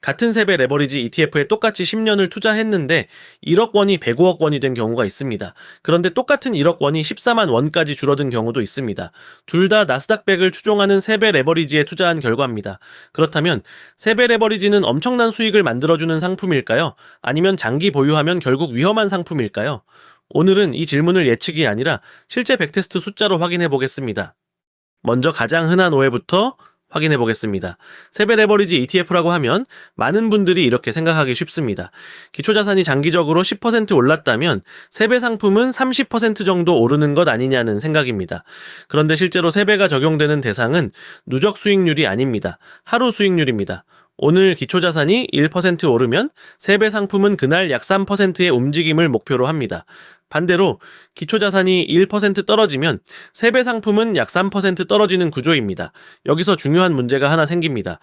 같은 세배 레버리지 ETF에 똑같이 10년을 투자했는데 1억 원이 105억 원이 된 경우가 있습니다. 그런데 똑같은 1억 원이 14만 원까지 줄어든 경우도 있습니다. 둘 다 나스닥100을 추종하는 세배 레버리지에 투자한 결과입니다. 그렇다면 세배 레버리지는 엄청난 수익을 만들어주는 상품일까요? 아니면 장기 보유하면 결국 위험한 상품일까요? 오늘은 이 질문을 예측이 아니라 실제 백테스트 숫자로 확인해 보겠습니다. 먼저 가장 흔한 오해부터 확인해 보겠습니다. 세배 레버리지 ETF라고 하면 많은 분들이 이렇게 생각하기 쉽습니다. 기초자산이 장기적으로 10% 올랐다면 세배 상품은 30% 정도 오르는 것 아니냐는 생각입니다. 그런데 실제로 세배가 적용되는 대상은 누적 수익률이 아닙니다. 하루 수익률입니다. 오늘 기초자산이 1% 오르면 세배 상품은 그날 약 3%의 움직임을 목표로 합니다. 반대로 기초자산이 1% 떨어지면 세배 상품은 약 3% 떨어지는 구조입니다. 여기서 중요한 문제가 하나 생깁니다.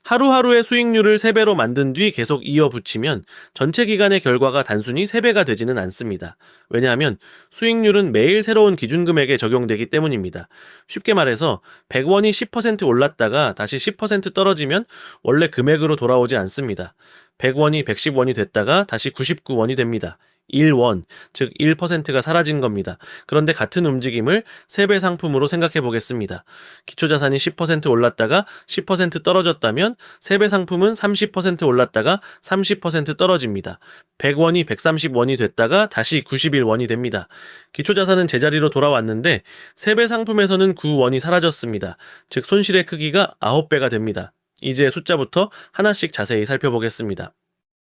하루하루의 수익률을 3배로 만든 뒤 계속 이어붙이면 전체 기간의 결과가 단순히 3배가 되지는 않습니다. 왜냐하면 수익률은 매일 새로운 기준금액에 적용되기 때문입니다. 쉽게 말해서 100원이 10% 올랐다가 다시 10% 떨어지면 원래 금액으로 돌아오지 않습니다. 100원이 110원이 됐다가 다시 99원이 됩니다. 1원, 즉 1%가 사라진 겁니다. 그런데 같은 움직임을 세배 상품으로 생각해 보겠습니다. 기초자산이 10% 올랐다가 10% 떨어졌다면 세배 상품은 30% 올랐다가 30% 떨어집니다. 100원이 130원이 됐다가 다시 91원이 됩니다. 기초자산은 제자리로 돌아왔는데 세배 상품에서는 9원이 사라졌습니다. 즉 손실의 크기가 9배가 됩니다. 이제 숫자부터 하나씩 자세히 살펴보겠습니다.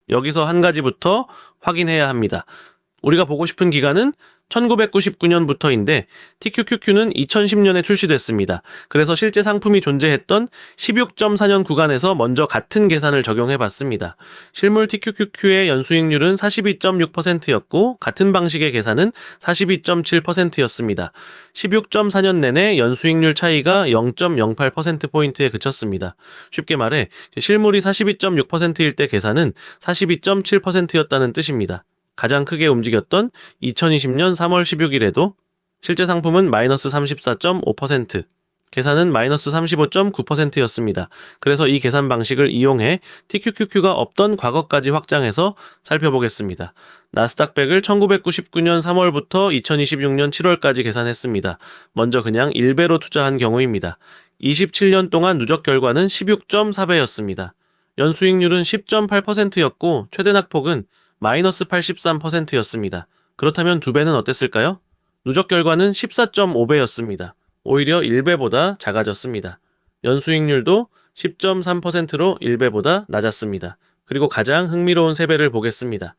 여기서 한 가지부터 확인해야 합니다. 우리가 보고 싶은 기간은 1999년부터인데 TQQQ는 2010년에 출시됐습니다. 그래서 실제 상품이 존재했던 16.4년 구간에서 먼저 같은 계산을 적용해봤습니다. 실물 TQQQ의 연수익률은 42.6%였고 같은 방식의 계산은 42.7%였습니다. 16.4년 내내 연수익률 차이가 0.08%포인트에 그쳤습니다. 쉽게 말해 실물이 42.6%일 때 계산은 42.7%였다는 뜻입니다. 가장 크게 움직였던 2020년 3월 16일에도 실제 상품은 마이너스 34.5%, 계산은 마이너스 35.9%였습니다. 그래서 이 계산 방식을 이용해 TQQQ가 없던 과거까지 확장해서 살펴보겠습니다. 나스닥100을 1999년 3월부터 2026년 7월까지 계산했습니다. 먼저 그냥 1배로 투자한 경우입니다. 27년 동안 누적 결과는 16.4배였습니다. 연수익률은 10.8%였고 최대 낙폭은 마이너스 83%였습니다. 그렇다면 2배는 어땠을까요? 누적 결과는 14.5배였습니다. 오히려 1배보다 작아졌습니다. 연수익률도 10.3%로 1배보다 낮았습니다. 그리고 가장 흥미로운 세배를 보겠습니다.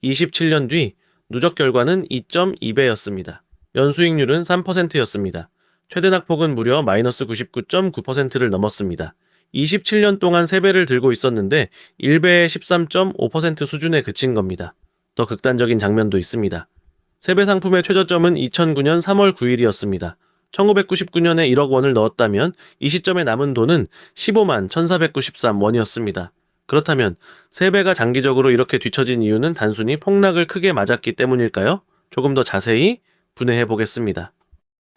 27년 뒤 누적 결과는 2.2배였습니다. 연수익률은 3%였습니다. 최대 낙폭은 무려 마이너스 99.9%를 넘었습니다. 27년 동안 3배를 들고 있었는데 1배의 13.5% 수준에 그친 겁니다. 더 극단적인 장면도 있습니다. 세배 상품의 최저점은 2009년 3월 9일이었습니다. 1999년에 1억 원을 넣었다면 이 시점에 남은 돈은 15만 1493원이었습니다. 그렇다면 세배가 장기적으로 이렇게 뒤처진 이유는 단순히 폭락을 크게 맞았기 때문일까요? 조금 더 자세히 분해해 보겠습니다.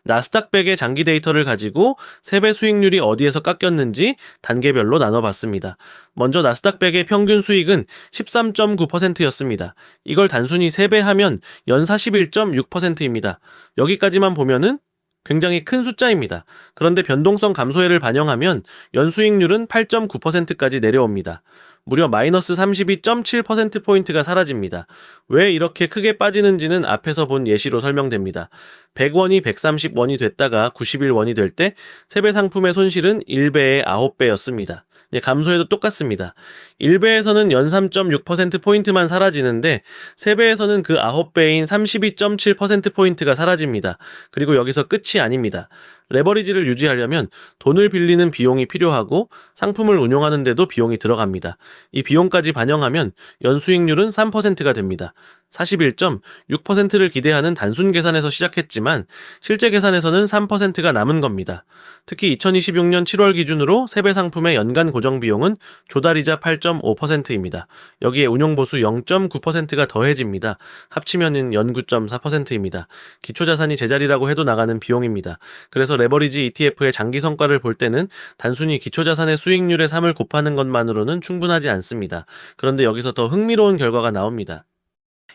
나스닥100의 장기 데이터를 가지고 세배 수익률이 어디에서 깎였는지 단계별로 나눠봤습니다. 먼저 나스닥100의 평균 수익은 13.9%였습니다. 이걸 단순히 세배하면 연 41.6%입니다. 여기까지만 보면은 굉장히 큰 숫자입니다. 그런데 변동성 감소율을 반영하면 연수익률은 8.9%까지 내려옵니다. 무려 마이너스 32.7%포인트가 사라집니다. 왜 이렇게 크게 빠지는지는 앞에서 본 예시로 설명됩니다. 100원이 130원이 됐다가 91원이 될 때 세배 상품의 손실은 1배의 9배였습니다. 감소해도 똑같습니다. 1배에서는 연 3.6%포인트만 사라지는데 3배에서는 그 9배인 32.7%포인트가 사라집니다. 그리고 여기서 끝이 아닙니다. 레버리지를 유지하려면 돈을 빌리는 비용이 필요하고 상품을 운용하는 데도 비용이 들어갑니다. 이 비용까지 반영하면 연수익률은 3%가 됩니다. 41.6%를 기대하는 단순 계산에서 시작했지만 실제 계산에서는 3%가 남은 겁니다. 특히 2026년 7월 기준으로 세배 상품의 연간 고정 비용은 조달이자 8.5%입니다. 여기에 운용보수 0.9%가 더해집니다. 합치면은 연 9.4%입니다. 기초자산이 제자리라고 해도 나가는 비용입니다. 그래서 레버리지 ETF의 장기 성과를 볼 때는 단순히 기초자산의 수익률의 3을 곱하는 것만으로는 충분하지 않습니다. 그런데 여기서 더 흥미로운 결과가 나옵니다.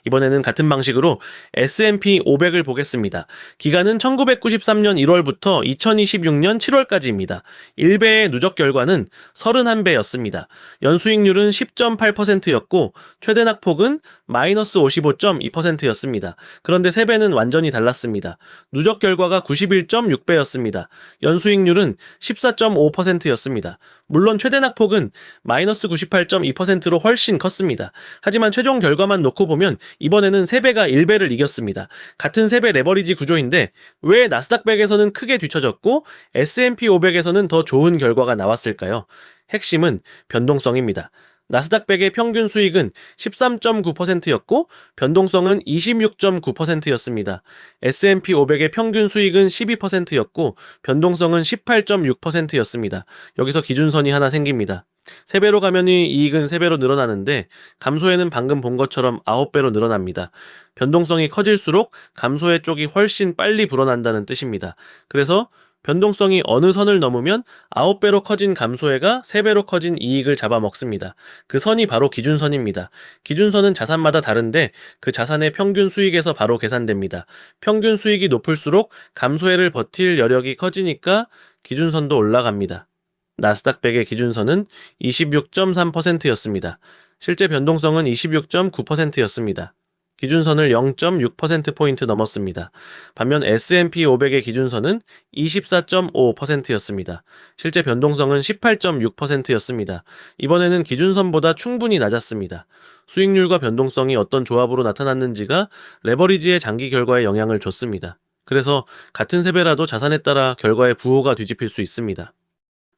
이번에는 같은 방식으로 S&P 500을 보겠습니다. 기간은 1993년 1월부터 2026년 7월까지입니다. 1배의 누적 결과는 31배였습니다. 연수익률은 10.8%였고 최대 낙폭은 마이너스 55.2%였습니다. 그런데 3배는 완전히 달랐습니다. 누적 결과가 91.6배였습니다. 연수익률은 14.5%였습니다. 물론 최대 낙폭은 마이너스 98.2%로 훨씬 컸습니다. 하지만 최종 결과만 놓고 보면 이번에는 3배가 1배를 이겼습니다. 같은 3배 레버리지 구조인데 왜 나스닥백에서는 크게 뒤처졌고 S&P 500에서는 더 좋은 결과가 나왔을까요? 핵심은 변동성입니다. 나스닥백의 평균 수익은 13.9%였고 변동성은 26.9%였습니다. S&P 500의 평균 수익은 12%였고 변동성은 18.6%였습니다. 여기서 기준선이 하나 생깁니다. 3배로 가면 이익은 3배로 늘어나는데 감소에는 방금 본 것처럼 9배로 늘어납니다. 변동성이 커질수록 감소의 쪽이 훨씬 빨리 불어난다는 뜻입니다. 그래서 변동성이 어느 선을 넘으면 9배로 커진 감소해가 3배로 커진 이익을 잡아먹습니다. 그 선이 바로 기준선입니다. 기준선은 자산마다 다른데 그 자산의 평균 수익에서 바로 계산됩니다. 평균 수익이 높을수록 감소해를 버틸 여력이 커지니까 기준선도 올라갑니다. 나스닥백의 기준선은 26.3%였습니다. 실제 변동성은 26.9%였습니다. 기준선을 0.6%포인트 넘었습니다. 반면 S&P 500의 기준선은 24.5%였습니다. 실제 변동성은 18.6%였습니다. 이번에는 기준선보다 충분히 낮았습니다. 수익률과 변동성이 어떤 조합으로 나타났는지가 레버리지의 장기 결과에 영향을 줬습니다. 그래서 같은 3배라도 자산에 따라 결과의 부호가 뒤집힐 수 있습니다.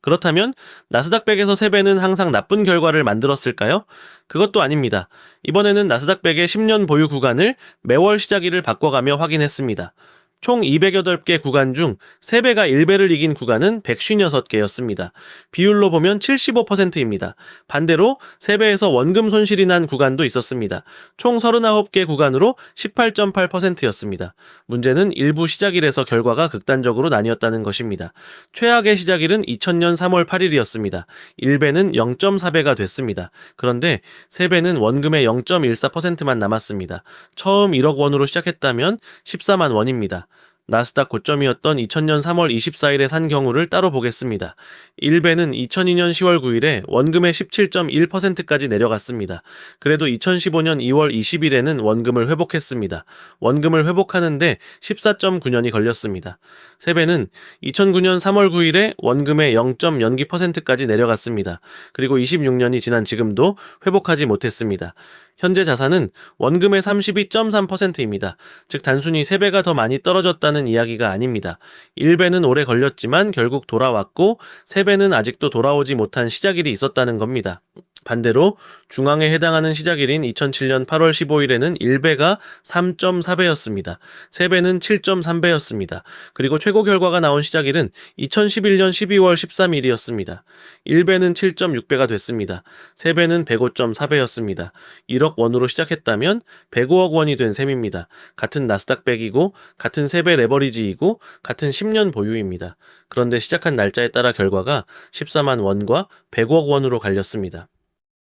그렇다면 나스닥백에서 3배는 항상 나쁜 결과를 만들었을까요? 그것도 아닙니다. 이번에는 나스닥백의 10년 보유 구간을 매월 시작일을 바꿔가며 확인했습니다. 총 208개 구간 중 3배가 1배를 이긴 구간은 156개였습니다. 비율로 보면 75%입니다. 반대로 3배에서 원금 손실이 난 구간도 있었습니다. 총 39개 구간으로 18.8%였습니다. 문제는 일부 시작일에서 결과가 극단적으로 나뉘었다는 것입니다. 최악의 시작일은 2000년 3월 8일이었습니다. 1배는 0.4배가 됐습니다. 그런데 3배는 원금의 0.14%만 남았습니다. 처음 1억 원으로 시작했다면 14만 원입니다. 나스닥 고점이었던 2000년 3월 24일에 산 경우를 따로 보겠습니다. 1배는 2002년 10월 9일에 원금의 17.1%까지 내려갔습니다. 그래도 2015년 2월 20일에는 원금을 회복했습니다. 원금을 회복하는데 14.9년이 걸렸습니다. 3배는 2009년 3월 9일에 원금의 0.02%까지 내려갔습니다. 그리고 26년이 지난 지금도 회복하지 못했습니다. 현재 자산은 원금의 32.3%입니다. 즉 단순히 3배가 더 많이 떨어졌다는 이야기가 아닙니다. 1배는 오래 걸렸지만 결국 돌아왔고 3배는 아직도 돌아오지 못한 시작일이 있었다는 겁니다. 반대로 중앙에 해당하는 시작일인 2007년 8월 15일에는 1배가 3.4배였습니다. 3배는 7.3배였습니다. 그리고 최고 결과가 나온 시작일은 2011년 12월 13일이었습니다. 1배는 7.6배가 됐습니다. 3배는 105.4배였습니다. 1억 원으로 시작했다면 105억 원이 된 셈입니다. 같은 나스닥 100이고 같은 3배 레버리지이고 같은 10년 보유입니다. 그런데 시작한 날짜에 따라 결과가 14만 원과 105억 원으로 갈렸습니다.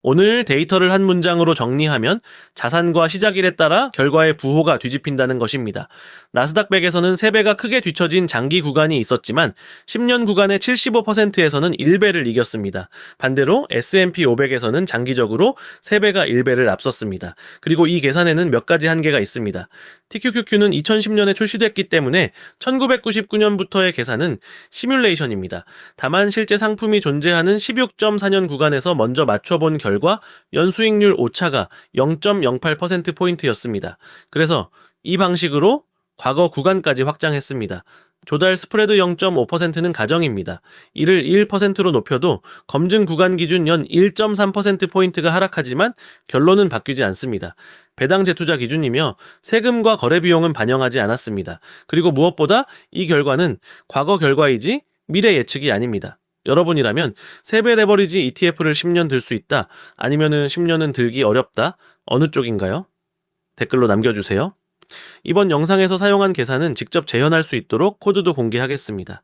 오늘 데이터를 한 문장으로 정리하면 자산과 시작일에 따라 결과의 부호가 뒤집힌다는 것입니다. 나스닥 100에서는 3배가 크게 뒤처진 장기 구간이 있었지만 10년 구간의 75%에서는 1배를 이겼습니다. 반대로 S&P 500에서는 장기적으로 3배가 1배를 앞섰습니다. 그리고 이 계산에는 몇 가지 한계가 있습니다. TQQQ는 2010년에 출시됐기 때문에 1999년부터의 계산은 시뮬레이션입니다. 다만 실제 상품이 존재하는 16.4년 구간에서 먼저 맞춰본 결과 연수익률 오차가 0.08%포인트였습니다. 그래서 이 방식으로 과거 구간까지 확장했습니다. 조달 스프레드 0.5%는 가정입니다. 이를 1%로 높여도 검증 구간 기준 연 1.3%포인트가 하락하지만 결론은 바뀌지 않습니다. 배당 재투자 기준이며 세금과 거래 비용은 반영하지 않았습니다. 그리고 무엇보다 이 결과는 과거 결과이지 미래 예측이 아닙니다. 여러분이라면 3배 레버리지 ETF를 10년 들 수 있다, 아니면은 10년은 들기 어렵다, 어느 쪽인가요? 댓글로 남겨주세요. 이번 영상에서 사용한 계산은 직접 재현할 수 있도록 코드도 공개하겠습니다.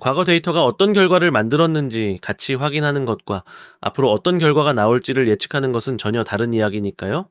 과거 데이터가 어떤 결과를 만들었는지 같이 확인하는 것과 앞으로 어떤 결과가 나올지를 예측하는 것은 전혀 다른 이야기니까요.